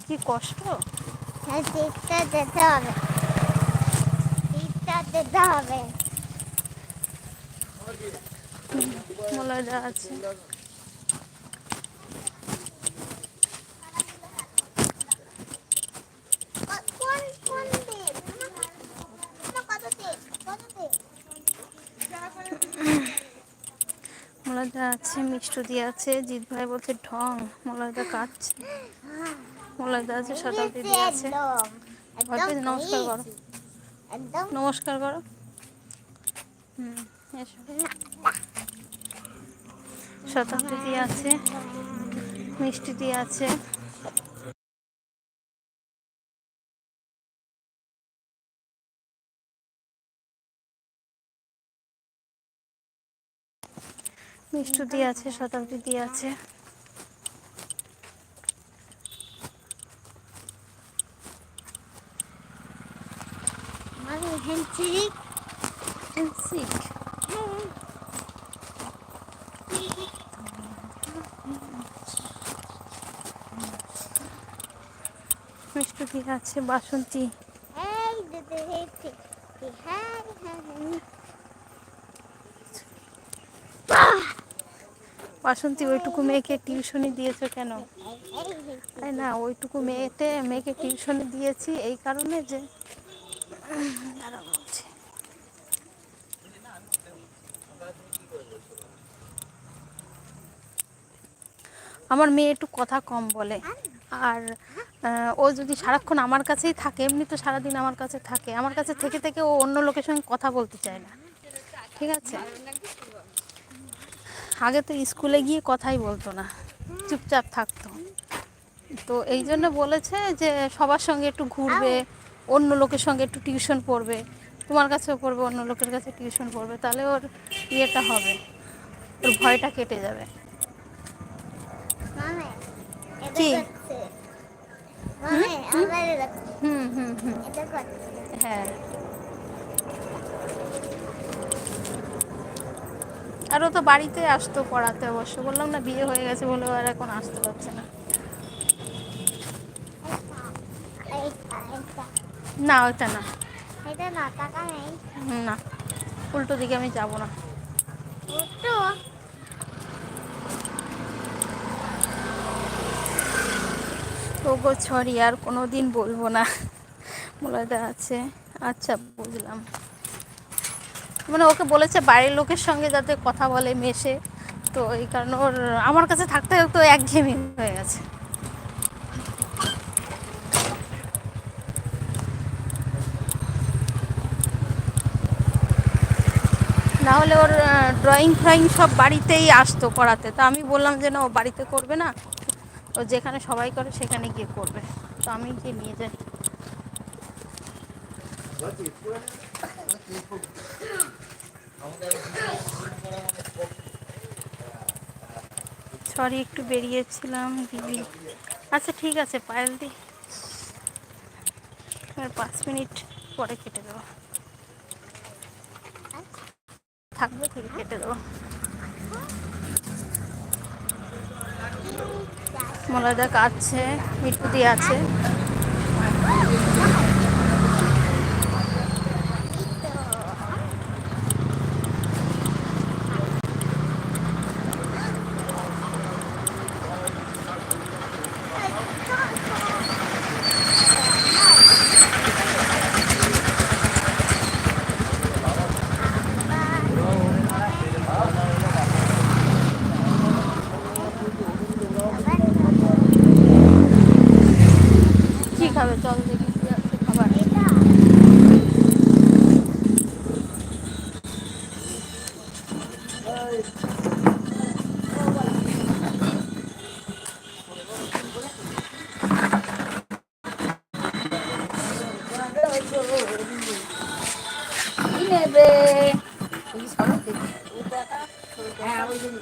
কি কষ্ট। হ্যাঁ, টিপটা দিতে হবে, টিপটা দিতে হবে। মলয়দা আছে। কোন কোন টিপ? কত টিপ? কত টিপ? মলয়দা আছে, মিষ্টুদি আছে, জিৎ ভাই বলছে ঢং, মলয়দা কাঁদছে। মলয়দা আছে, হয়ে গেছে শতাব্দীদি আছে। একদম, একদম অর্পিত হয়ে নমস্কার করো, গেছি, একদম। নমস্কার করো। এসো। শতাব্দীদি আছে, মিষ্টিদি আছে। মিষ্টুদি আছে, শতাব্দীদি আছে। আমি হ্যান্ডশিক। হ্যান্ডশিক। মিষ্টুদি আছে, বাসন্তী। এই দিদি হেঁটে, হ্যাঁ হ্যাঁ হ্যাঁ। বাসন্তী, ওইটুকু মেয়েকে টিউশনি দিয়েছো কেন? আরে না, ওইটুকু মেয়েকে টিউশনি দিয়েছি এই কারণে যে দাঁড়াও বলছি। আমার মেয়ে একটু কথা কম বলে, আর ও যদি সারাক্ষণ আমার কাছেই থাকে, এমনি তো সারাদিন আমার কাছে থাকে, আমার কাছে থেকে থেকে ও অন্য লোকের সঙ্গে কথা বলতে চায় না, ঠিক আছে? আগে তো স্কুলে গিয়ে কথাই বলতো না, চুপচাপ থাকতো। তো এই জন্য বলেছে যে সবার সঙ্গে একটু ঘুরবে, অন্য লোকের সঙ্গে একটু টিউশন পড়বে, তোমার কাছেও পড়বে, অন্য লোকের কাছে টিউশন পড়বে, তাহলে ওর ইয়েটা হবে, ওর ভয়টা কেটে যাবে। মামে এটা কি? করছে, হুম মামে হুম আবার করছে, হুম হুম হুম এটা করছে। হ্যাঁ, আর ও তো বাড়িতে আসতো পড়াতে, অবশ্য বললাম না বিয়ে হয়ে গেছে বলে ও আর এখন আসতে পারছে না। এইটা এইটা না, ওইটা না। এটা না, টাকা নেই। না, উল্টো দিকে আমি যাব না। ওটো ওগো সরি, আর কোনো দিন বলবো না। মলয়দা আছে, আচ্ছা বুঝলাম। মানে ওকে বলেছে বাইরের লোকের সঙ্গে যাতে কথা বলে, মেশে, তো এই কারণে ওর আমার কাছে থাকতে তো একঘেয়েমি হয়ে গেছে। না হলে ওর ড্রয়িং ফ্রয়িং সব বাড়িতেই আসতো করাতে, তা আমি বললাম যে না, ও বাড়িতে করবে না, ও যেখানে সবাই করে সেখানে গিয়ে করবে, তো আমি গিয়ে নিয়ে যাই। সরি, একটু বেরিয়েছিলাম দিদি। আচ্ছা ঠিক আছে পায়েল দি, 5 মিনিট পরে কেটে দেবো, থাকবে থেকে কেটে দেবো। মলয়দা কাটছে, মিটুদি আছে। কি খাবে চল দেখি কি আছে খাবার। কি নেবে? হ্যাঁ, ওই জন্য